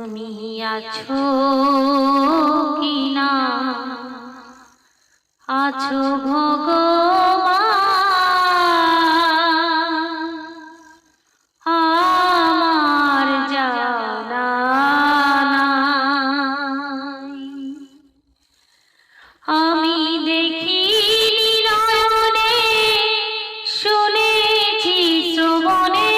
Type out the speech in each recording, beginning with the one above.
তুমি আছো কি না আছো ভগবান আমার জানা নাই। আমি দেখিনি নয়নে শুনেছি শ্রবণে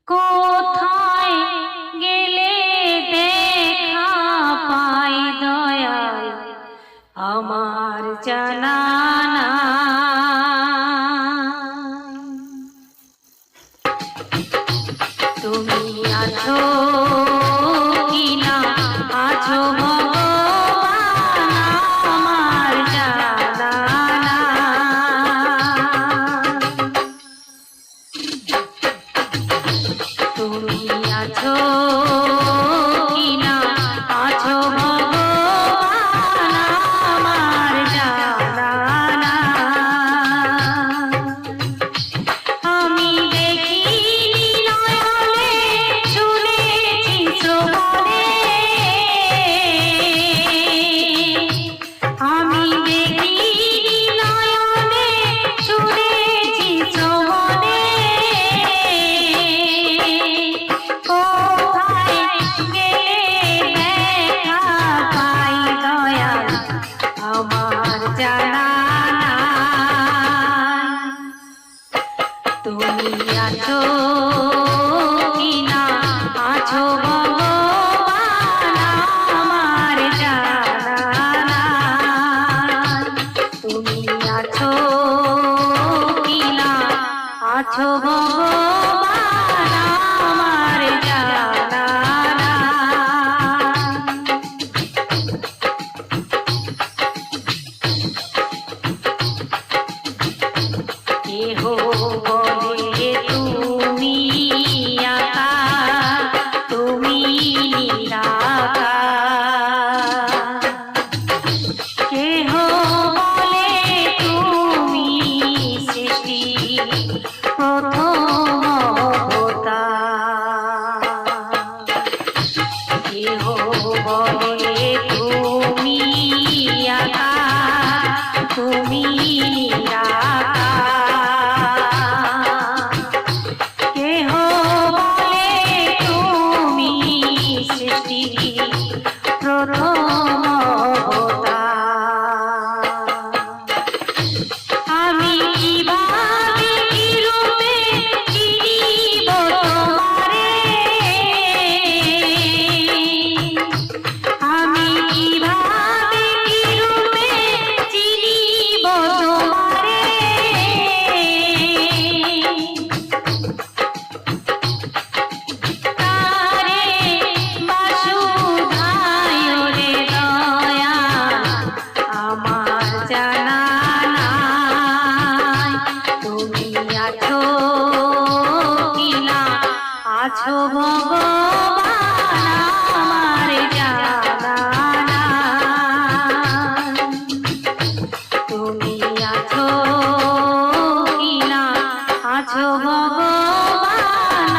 কোথায় গেলে দেখা পাই দয়াল আমার জানা নাই। তুমি আছো কি না আছো ভগবান আমার জানা নাই। তুমি আছো কি না আছো ভগবান আমার জানা নাই। আমি দেখিনি নয়নে শুনেছি শ্রবণে আমি দেখিনি নয়নে শুনেছি শ্রবণে কোথায় গেলে দেখা পাই দয়াল আমার জানা নাই। তুমি আছো কি না আছো ভগবান আমার জানা নাই। তুমি আছো কি না আছো ভগবান আমার জানা নাই। কেহ বলে তুমি আকার তুমি নিরাকার, কেহ বলে তুমি সৃষ্টি প্রথম অবতার, কেহ বলে তুমি আকার তুমি নিরাকার, কেহ বলে তুমি সৃষ্টি প্রথম অবতার। আমি কিভাবে কি রূপে চিনিব তোমারে, আমি কিভাবে কি রূপে চিনিব তোমারে, তারে বাসুধায় রে দয়াল আমার জানা নাই। তুমি আছো কি না আছো ভগবান আমার জানা নাই। তুমি আছো কি না আছো ভগবান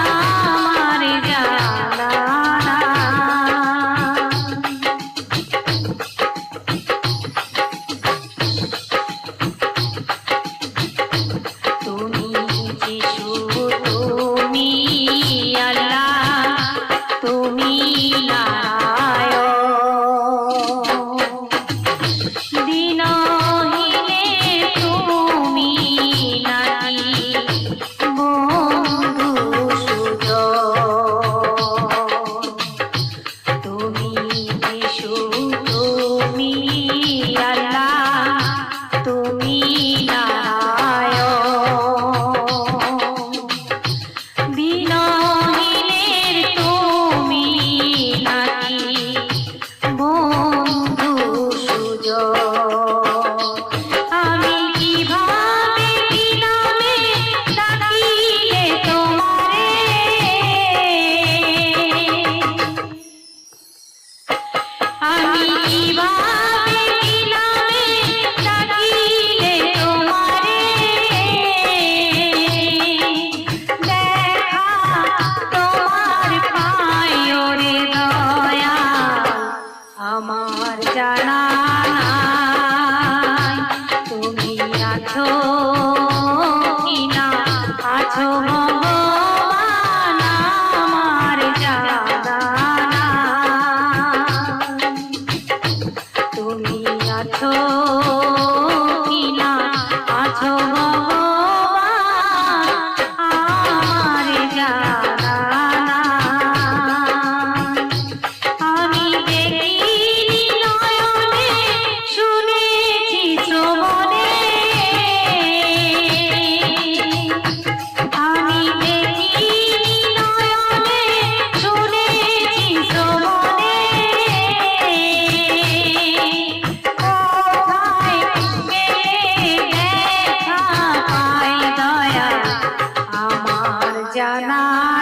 আমার জানা নাই। তুমি যিশু তুমি আল্লাহ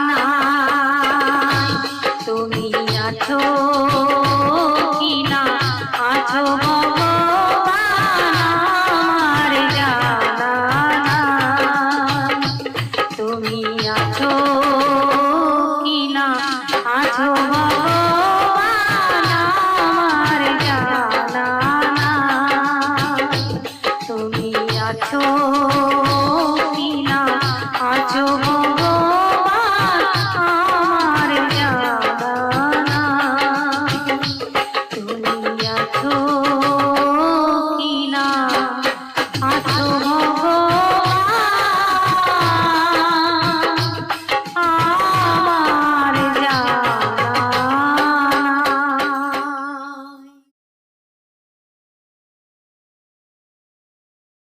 নাই, তুমি আছো